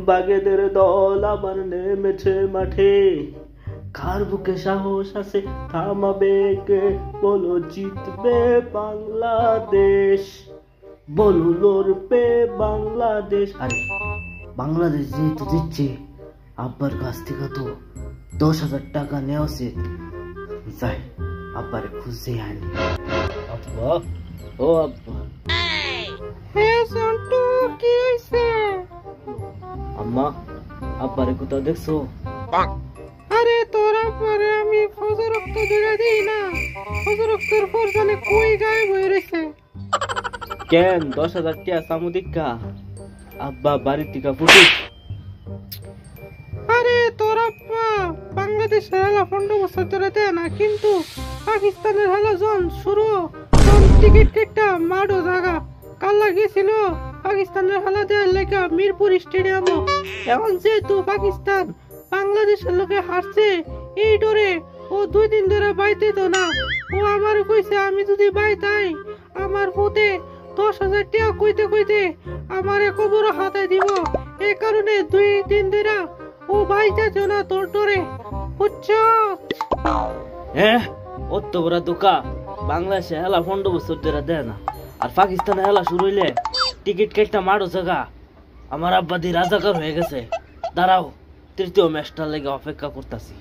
বাগেদের দল আবার নেমেছে মাঠে, কার বুকে সাহস আছে থামাবে কে, বলো জিতবে বাংলাদেশ, বলো লড়বে বাংলাদেশ। আরে বাংলাদেশ যেহেতু দিচ্ছে, আব্বার কাছ থেকে তো 10,000 টাকা নেওয়া উচিত। যাই আব্বারে খুঁজে আনি। আব্বা, ও আব্বা। সন্টু, কি হইছে? আম্মা, আব্বারে কোথাও দেখছো? আরে তোরা পরে আমি ফজর রক্ত ধরে দিই না, ফজর রক্তের পর জানে কই গায়েব হয়ে রয়েছে। কেন 10,000 টাকা সামুদিকা আব্বা বাড়ি থেকে ফুটুক? আরে তোরা বাংলাদেশের হেলা 15 বছর ধরে দেয় না, কিন্তু পাকিস্তানের হেলা জন শুরু টিকিট কেটটা মাডো জায়গা কাল লাগিয়েছিল পাকিস্তানের হেলা দেওয়ার লেখা মিরপুর স্টেডিয়াম। এখন যেহেতু পাকিস্তান বাংলাদেশের লোকে হারছে, এই ডরে ও 2 দিন ধরে বাইতে তো না। ও আমার কইছে আমি যদি বাইতাই আমার পুতে 10,000 টাকা কইতে কইতে আমারে কবর হাতে দিব। এই কারণে 2 দিন ধরে ও বাইতে না তোর ডরে, বুঝছো? হ্যাঁ, অত বড় দোকা বাংলাদেশে হেলা 15 বছর ধরে দেয় না, আর পাকিস্তানে হেলা শুরু হইলে টিকিট কেটটা মারো জায়গা। আমার আব্বা দি রাজাকার হয়ে গেছে। দাঁড়াও, তৃতীয় ম্যাচটার লেগে অপেক্ষা করতেছি।